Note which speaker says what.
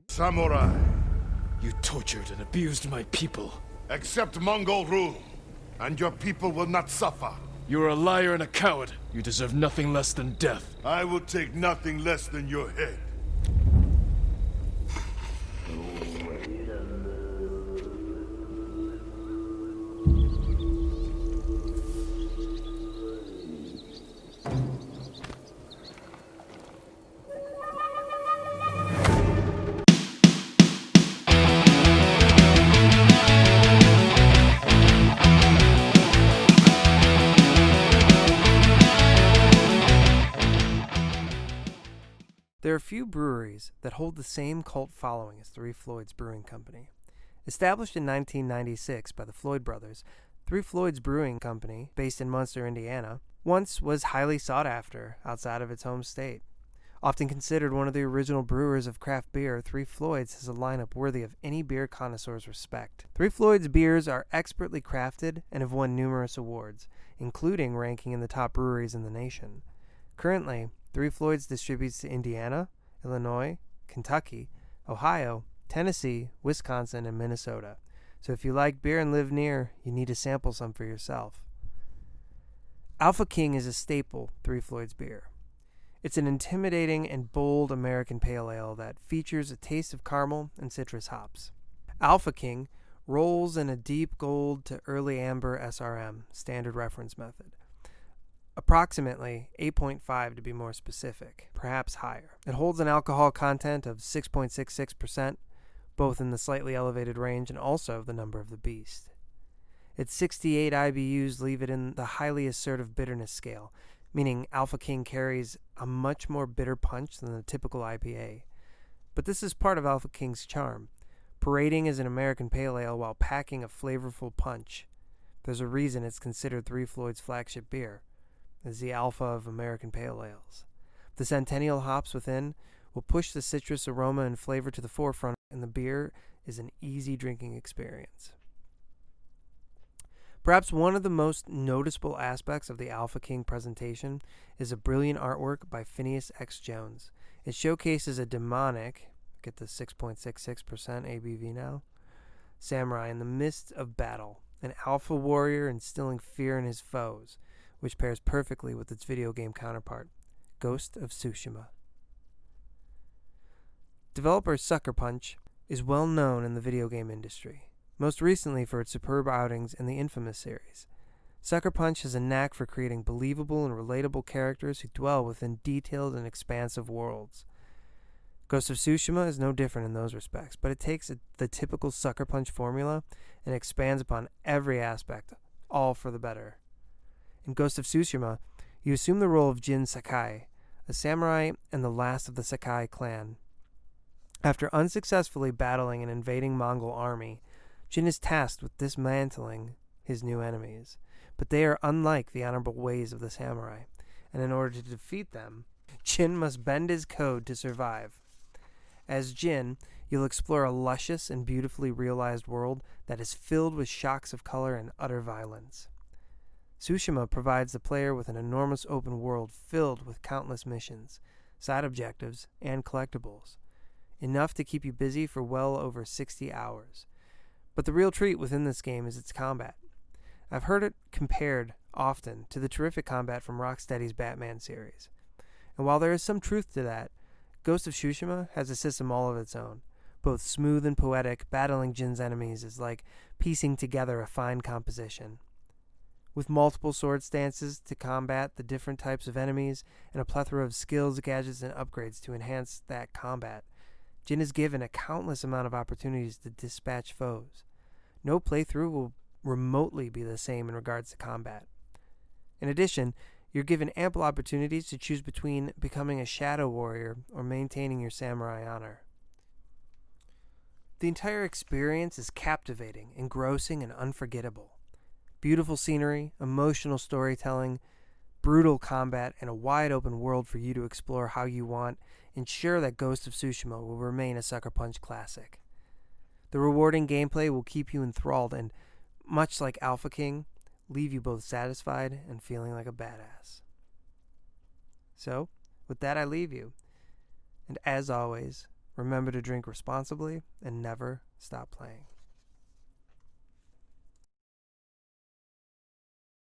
Speaker 1: Samurai,
Speaker 2: You tortured and abused my people.
Speaker 1: accept Mongol rule, and your people will not suffer.
Speaker 2: You are a liar and a coward. You deserve nothing less than death.
Speaker 1: I will take nothing less than your head.
Speaker 3: There are few breweries that hold the same cult following as Three Floyds Brewing Company. Established in 1996 by the Floyd brothers, Three Floyds Brewing Company, based in Munster, Indiana, once was highly sought after outside of its home state. Often considered one of the original brewers of craft beer, Three Floyds has a lineup worthy of any beer connoisseur's respect. Three Floyds beers are expertly crafted and have won numerous awards, including ranking in the top breweries in the nation. Currently, Three Floyds distributes to Indiana, Illinois, Kentucky, Ohio, Tennessee, Wisconsin, and Minnesota. So if you like beer and live near, you need to sample some for yourself. Alpha King is a staple Three Floyds beer. It's an intimidating and bold American pale ale that features a taste of caramel and citrus hops. Alpha King rolls in a deep gold to early amber SRM, standard reference method. Approximately 8.5 to be more specific, perhaps higher. It holds an alcohol content of 6.66%, both in the slightly elevated range and also the number of the beast. Its 68 IBUs leave it in the highly assertive bitterness scale, meaning Alpha King carries a much more bitter punch than the typical IPA. But this is part of Alpha King's charm, parading as an American pale ale while packing a flavorful punch. There's a reason it's considered Three Floyds' flagship beer. Is the alpha of American pale ales. The centennial hops within will push the citrus aroma and flavor to the forefront, and the beer is an easy drinking experience. Perhaps one of the most noticeable aspects of the Alpha King presentation is a brilliant artwork by Phineas X. Jones. It showcases a demonic, get the 6.66% ABV now, samurai in the midst of battle, an alpha warrior instilling fear in his foes, which pairs perfectly with its video game counterpart, Ghost of Tsushima. Developer Sucker Punch is well known in the video game industry, most recently for its superb outings in the Infamous series. Sucker Punch has a knack for creating believable and relatable characters who dwell within detailed and expansive worlds. Ghost of Tsushima is no different in those respects, but it takes the typical Sucker Punch formula and expands upon every aspect, all for the better. In Ghost of Tsushima, you assume the role of Jin Sakai, a samurai and the last of the Sakai clan. After unsuccessfully battling an invading Mongol army, Jin is tasked with dismantling his new enemies, but they are unlike the honorable ways of the samurai, and in order to defeat them, Jin must bend his code to survive. As Jin, you'll explore a luscious and beautifully realized world that is filled with shocks of color and utter violence. Tsushima provides the player with an enormous open world filled with countless missions, side objectives, and collectibles, enough to keep you busy for well over 60 hours. But the real treat within this game is its combat. I've heard it compared often to the terrific combat from Rocksteady's Batman series. And while there is some truth to that, Ghost of Tsushima has a system all of its own. Both smooth and poetic, battling Jin's enemies is like piecing together a fine composition. With multiple sword stances to combat the different types of enemies and a plethora of skills, gadgets, and upgrades to enhance that combat, Jin is given a countless amount of opportunities to dispatch foes. No playthrough will remotely be the same in regards to combat. In addition, you're given ample opportunities to choose between becoming a shadow warrior or maintaining your samurai honor. The entire experience is captivating, engrossing, and unforgettable. Beautiful scenery, emotional storytelling, brutal combat, and a wide open world for you to explore how you want ensure that Ghost of Tsushima will remain a Sucker Punch classic. The rewarding gameplay will keep you enthralled and, much like Alpha King, leave you both satisfied and feeling like a badass. So, with that I leave you. And as always, Remember to drink responsibly and never stop playing.